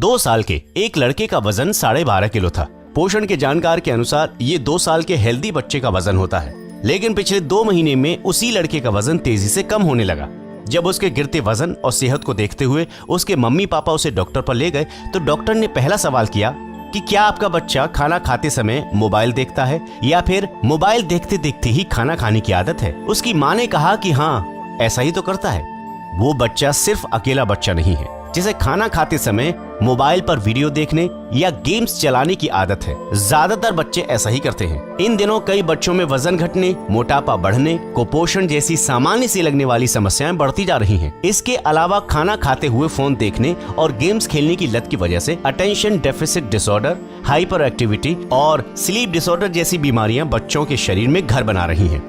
2 साल के एक लड़के का वजन 12.5 किलो था। पोषण के जानकार के अनुसार ये 2 साल के हेल्दी बच्चे का वजन होता है, लेकिन पिछले 2 महीने में उसी लड़के का वजन तेजी से कम होने लगा। जब उसके गिरते वजन और सेहत को देखते हुए उसके मम्मी पापा उसे डॉक्टर पर ले गए तो डॉक्टर ने पहला सवाल किया कि क्या आपका बच्चा खाना खाते समय मोबाइल देखता है या फिर मोबाइल देखते देखते ही खाना खाने की आदत है। उसकी माँ ने कहा कि हाँ, ऐसा ही तो करता है। वो बच्चा सिर्फ अकेला बच्चा नहीं है जिसे खाना खाते समय मोबाइल पर वीडियो देखने या गेम्स चलाने की आदत है। ज्यादातर बच्चे ऐसा ही करते हैं। इन दिनों कई बच्चों में वजन घटने, मोटापा बढ़ने, कुपोषण जैसी सामान्य सी लगने वाली समस्याएं बढ़ती जा रही हैं। इसके अलावा खाना खाते हुए फोन देखने और गेम्स खेलने की लत की वजह से attention deficit disorder, hyper activity और स्लीप डिसऑर्डर जैसी बीमारियां बच्चों के शरीर में घर बना रही हैं।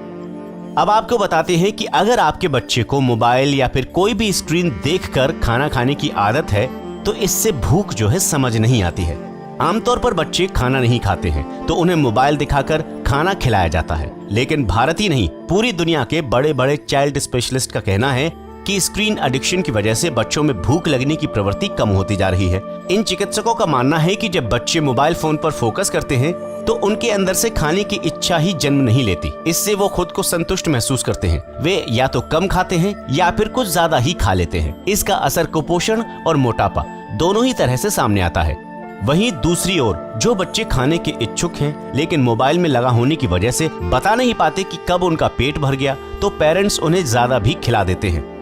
अब आपको बताते हैं कि अगर आपके बच्चे को मोबाइल या फिर कोई भी स्क्रीन देखकर खाना खाने की आदत है तो इससे भूख जो है समझ नहीं आती है। आमतौर पर बच्चे खाना नहीं खाते हैं तो उन्हें मोबाइल दिखाकर खाना खिलाया जाता है, लेकिन भारत ही नहीं पूरी दुनिया के बड़े बड़े चाइल्ड स्पेशलिस्ट का कहना है कि स्क्रीन एडिक्शन की वजह से बच्चों में भूख लगने की प्रवृत्ति कम होती जा रही है। इन चिकित्सकों का मानना है कि जब बच्चे मोबाइल फोन पर फोकस करते हैं तो उनके अंदर से खाने की इच्छा ही जन्म नहीं लेती। इससे वो खुद को संतुष्ट महसूस करते हैं। वे या तो कम खाते हैं या फिर कुछ ज्यादा ही खा लेते हैं। इसका असर कुपोषण और मोटापा दोनों ही तरह से सामने आता है। वहीं दूसरी ओर जो बच्चे खाने के इच्छुक हैं लेकिन मोबाइल में लगा होने की वजह से बता नहीं पाते कि कब उनका पेट भर गया, तो पेरेंट्स उन्हें ज्यादा भी खिला देते हैं।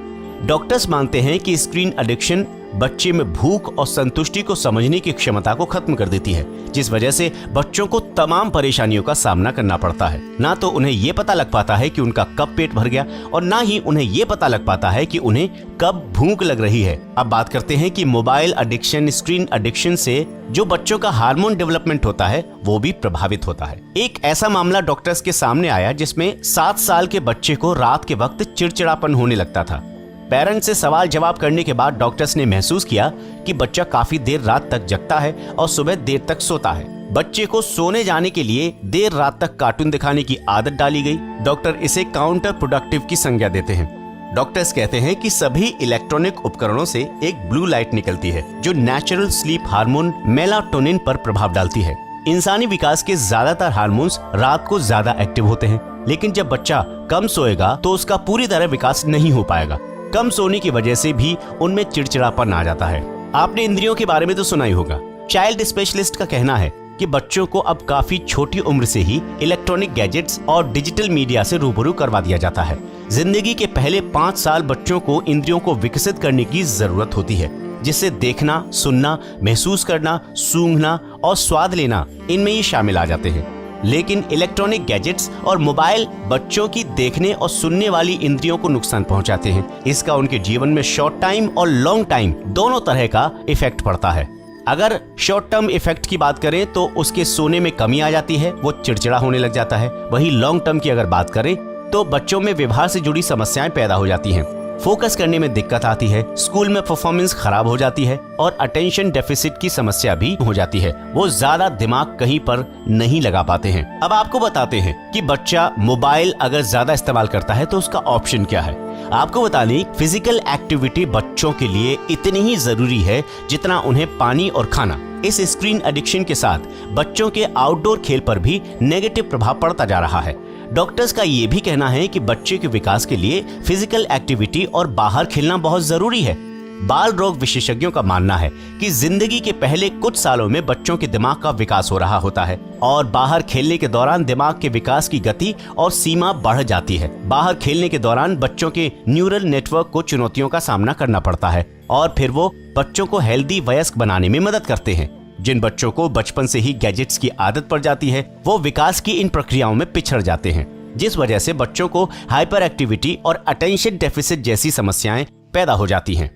डॉक्टर्स मानते हैं कि स्क्रीन एडिक्शन बच्चे में भूख और संतुष्टि को समझने की क्षमता को खत्म कर देती है, जिस वजह से बच्चों को तमाम परेशानियों का सामना करना पड़ता है। ना तो उन्हें ये पता लग पाता है कि उनका कब पेट भर गया और ना ही उन्हें ये पता लग पाता है कि उन्हें कब भूख लग रही है। अब बात करते हैं कि मोबाइल एडिक्शन, स्क्रीन एडिक्शन से जो बच्चों का हार्मोन डेवलपमेंट होता है वो भी प्रभावित होता है। एक ऐसा मामला डॉक्टर्स के सामने आया जिसमें 7 साल के बच्चे को रात के वक्त चिड़चिड़ापन होने लगता था। पेरेंट्स से सवाल जवाब करने के बाद डॉक्टर्स ने महसूस किया कि बच्चा काफी देर रात तक जगता है और सुबह देर तक सोता है। बच्चे को सोने जाने के लिए देर रात तक कार्टून दिखाने की आदत डाली गई। डॉक्टर इसे काउंटर प्रोडक्टिव की संज्ञा देते हैं। डॉक्टर्स कहते हैं कि सभी इलेक्ट्रॉनिक उपकरणों से एक ब्लू लाइट निकलती है जो नेचुरल स्लीप हार्मोन मेलाटोनिन पर प्रभाव डालती है। इंसानी विकास के ज्यादातर हार्मोन्स रात को ज्यादा एक्टिव होते हैं, लेकिन जब बच्चा कम सोएगा तो उसका पूरी तरह विकास नहीं हो पाएगा। कम सोने की वजह से भी उनमें चिड़चिड़ापन आ जाता है। आपने इंद्रियों के बारे में तो सुना ही होगा। चाइल्ड स्पेशलिस्ट का कहना है कि बच्चों को अब काफी छोटी उम्र से ही इलेक्ट्रॉनिक गैजेट्स और डिजिटल मीडिया से रूबरू करवा दिया जाता है। जिंदगी के पहले 5 साल बच्चों को इंद्रियों को विकसित करने की जरूरत होती है, जिससे देखना, सुनना, महसूस करना, सूंघना और स्वाद लेना, इनमें ये शामिल आ जाते हैं। लेकिन इलेक्ट्रॉनिक गैजेट्स और मोबाइल बच्चों की देखने और सुनने वाली इंद्रियों को नुकसान पहुंचाते हैं। इसका उनके जीवन में शॉर्ट टाइम और लॉन्ग टाइम दोनों तरह का इफेक्ट पड़ता है। अगर शॉर्ट टर्म इफेक्ट की बात करें तो उसके सोने में कमी आ जाती है, वो चिड़चिड़ा होने लग जाता है। वहीं लॉन्ग टर्म की अगर बात करें तो बच्चों में व्यवहार से जुड़ी समस्याएं पैदा हो जाती हैं। फोकस करने में दिक्कत आती है, स्कूल में परफॉर्मेंस खराब हो जाती है और अटेंशन डेफिसिट की समस्या भी हो जाती है। वो ज्यादा दिमाग कहीं पर नहीं लगा पाते हैं। अब आपको बताते हैं कि बच्चा मोबाइल अगर ज्यादा इस्तेमाल करता है तो उसका ऑप्शन क्या है। आपको बता दें, फिजिकल एक्टिविटी बच्चों के लिए इतनी ही जरूरी है जितना उन्हें पानी और खाना। इस स्क्रीन एडिक्शन के साथ बच्चों के आउटडोर खेल पर भी नेगेटिव प्रभाव पड़ता जा रहा है। डॉक्टर्स का ये भी कहना है कि बच्चे के विकास के लिए फिजिकल एक्टिविटी और बाहर खेलना बहुत जरूरी है। बाल रोग विशेषज्ञों का मानना है कि जिंदगी के पहले कुछ सालों में बच्चों के दिमाग का विकास हो रहा होता है और बाहर खेलने के दौरान दिमाग के विकास की गति और सीमा बढ़ जाती है। बाहर खेलने के दौरान बच्चों के न्यूरल नेटवर्क को चुनौतियों का सामना करना पड़ता है और फिर वो बच्चों को हेल्दी वयस्क बनाने में मदद करते हैं। जिन बच्चों को बचपन से ही गैजेट्स की आदत पड़ जाती है वो विकास की इन प्रक्रियाओं में पिछड़ जाते हैं, जिस वजह से बच्चों को हाइपर एक्टिविटी और अटेंशन डेफिसिट जैसी समस्याएं पैदा हो जाती हैं।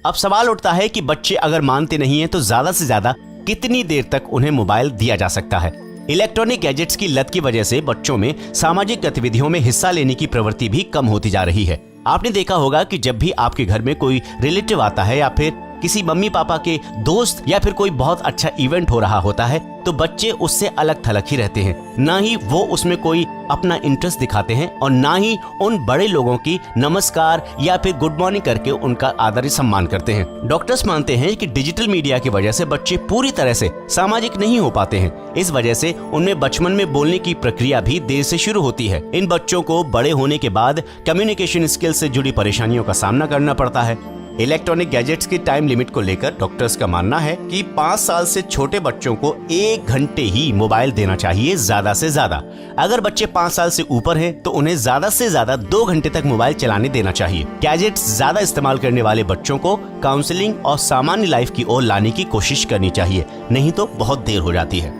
अब सवाल उठता है कि बच्चे अगर मानते नहीं हैं तो ज्यादा से ज्यादा कितनी देर तक उन्हें मोबाइल दिया जा सकता है। इलेक्ट्रॉनिक गैजेट्स की लत की वजह से बच्चों में सामाजिक गतिविधियों में हिस्सा लेने की प्रवृत्ति भी कम होती जा रही है। आपने देखा होगा कि जब भी आपके घर में कोई रिलेटिव आता है या फिर किसी मम्मी पापा के दोस्त या फिर कोई बहुत अच्छा इवेंट हो रहा होता है तो बच्चे उससे अलग थलग ही रहते हैं। ना ही वो उसमें कोई अपना इंटरेस्ट दिखाते हैं और ना ही उन बड़े लोगों की नमस्कार या फिर गुड मॉर्निंग करके उनका आदर सम्मान करते हैं। डॉक्टर्स मानते हैं कि डिजिटल मीडिया की वजह से बच्चे पूरी तरह से सामाजिक नहीं हो पाते हैं। इस वजह से उनमें बचपन में बोलने की प्रक्रिया भी देर से शुरू होती है। इन बच्चों को बड़े होने के बाद कम्युनिकेशन स्किल से जुड़ी परेशानियों का सामना करना पड़ता है। इलेक्ट्रॉनिक गैजेट्स की टाइम लिमिट को लेकर डॉक्टर्स का मानना है कि 5 साल से छोटे बच्चों को 1 घंटे ही मोबाइल देना चाहिए ज्यादा से ज्यादा। अगर बच्चे 5 साल से ऊपर हैं तो उन्हें ज्यादा से ज्यादा 2 घंटे तक मोबाइल चलाने देना चाहिए। गैजेट्स ज्यादा इस्तेमाल करने वाले बच्चों को काउंसलिंग और सामान्य लाइफ की ओर लाने की कोशिश करनी चाहिए, नहीं तो बहुत देर हो जाती है।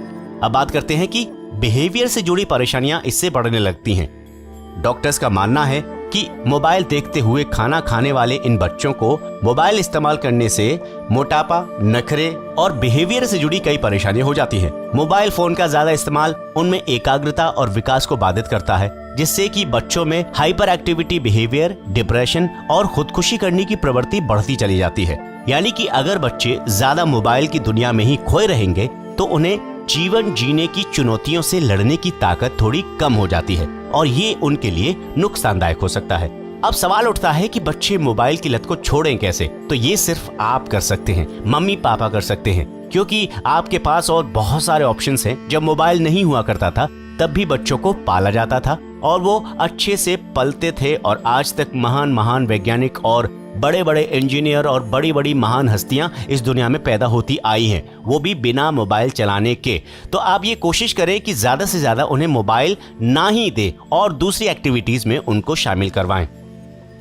अब बात करते हैं कि बिहेवियर से जुड़ी परेशानियां इससे बढ़ने लगती हैं। डॉक्टर्स का मानना है कि मोबाइल देखते हुए खाना खाने वाले इन बच्चों को मोबाइल इस्तेमाल करने से मोटापा, नखरे और बिहेवियर से जुड़ी कई परेशानियां हो जाती हैं। मोबाइल फोन का ज्यादा इस्तेमाल उनमें एकाग्रता और विकास को बाधित करता है, जिससे कि बच्चों में हाइपर एक्टिविटी बिहेवियर, डिप्रेशन और खुदकुशी करने की प्रवृत्ति बढ़ती चली जाती है। यानी कि अगर बच्चे ज्यादा मोबाइल की दुनिया में ही खोए रहेंगे तो उन्हें जीवन जीने की चुनौतियों से लड़ने की ताकत थोड़ी कम हो जाती है और ये उनके लिए नुकसानदायक हो सकता है। अब सवाल उठता है कि बच्चे मोबाइल की लत को छोड़ें कैसे? तो ये सिर्फ आप कर सकते हैं, मम्मी पापा कर सकते हैं, क्योंकि आपके पास और बहुत सारे ऑप्शंस हैं। जब मोबाइल नहीं हुआ करता था तब भी बच्चों को पाला जाता था और वो अच्छे से पलते थे और आज तक महान महान वैज्ञानिक और बड़े बड़े इंजीनियर और बड़ी बड़ी महान हस्तियां इस दुनिया में पैदा होती आई हैं, वो भी बिना मोबाइल चलाने के। तो आप ये कोशिश करें कि ज्यादा से ज्यादा उन्हें मोबाइल ना ही दें और दूसरी एक्टिविटीज में उनको शामिल करवाएं।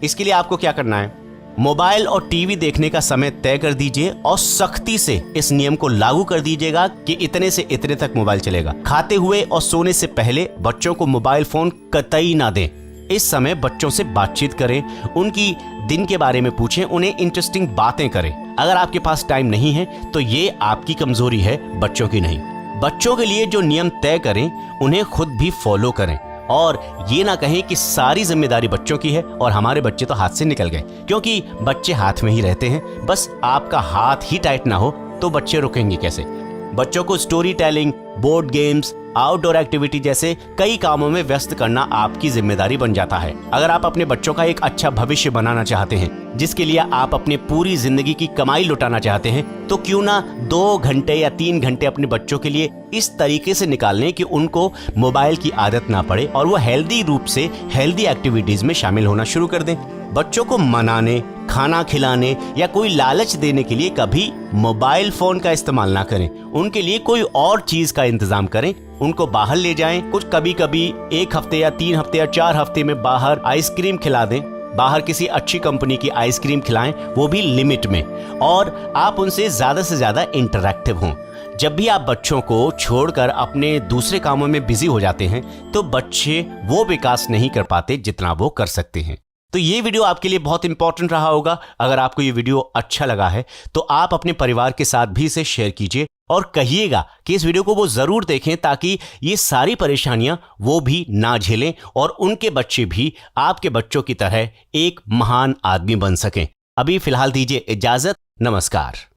इसके लिए आपको क्या करना है, मोबाइल और टीवी देखने का समय तय कर दीजिए और सख्ती से इस नियम को लागू कर दीजिएगा कि इतने से इतने तक मोबाइल चलेगा। खाते हुए और सोने से पहले बच्चों को मोबाइल फोन कतई ना दें। इस समय बच्चों से बातचीत करें, उनकी दिन के बारे में पूछें, उन्हें इंटरेस्टिंग बातें करें। अगर आपके पास टाइम नहीं है तो ये आपकी कमजोरी है, बच्चों की नहीं। बच्चों के लिए जो नियम तय करें उन्हें खुद भी फॉलो करें और ये ना कहें कि सारी जिम्मेदारी बच्चों की है और हमारे बच्चे तो हाथ से निकल गए, क्योंकि बच्चे हाथ में ही रहते हैं। बस आपका हाथ ही टाइट ना हो तो बच्चे रुकेंगे कैसे? बच्चों को story telling, board games, outdoor activity जैसे कई कामों में व्यस्त करना आपकी जिम्मेदारी बन जाता है। अगर आप अपने बच्चों का एक अच्छा भविष्य बनाना चाहते हैं, जिसके लिए आप अपनी पूरी जिंदगी की कमाई लुटाना चाहते हैं, तो क्यों ना 2 घंटे या 3 घंटे अपने बच्चों के लिए इस तरीके से निकालें कि उनको मोबाइल की आदत ना पड़े और वो हेल्दी रूप से हेल्दी एक्टिविटीज में शामिल होना शुरू कर दें। बच्चों को मनाने, खाना खिलाने या कोई लालच देने के लिए कभी मोबाइल फोन का इस्तेमाल ना करें। उनके लिए कोई और चीज का इंतजाम करें, उनको बाहर ले जाएं। कुछ कभी कभी 1 हफ्ते या 3 हफ्ते या 4 हफ्ते में बाहर आइसक्रीम खिला दें। बाहर किसी अच्छी कंपनी की आइसक्रीम खिलाएं, वो भी लिमिट में, और आप उनसे ज्यादा से ज्यादा इंटरैक्टिव हों। जब भी आप बच्चों को छोड़कर अपने दूसरे कामों में बिजी हो जाते हैं तो बच्चे वो विकास नहीं कर पाते जितना वो कर सकते हैं। तो ये वीडियो आपके लिए बहुत इंपॉर्टेंट रहा होगा। अगर आपको ये वीडियो अच्छा लगा है तो आप अपने परिवार के साथ भी इसे शेयर कीजिए और कहिएगा कि इस वीडियो को वो जरूर देखें, ताकि ये सारी परेशानियां वो भी ना झेलें और उनके बच्चे भी आपके बच्चों की तरह एक महान आदमी बन सकें। अभी फिलहाल दीजिए इजाजत। नमस्कार।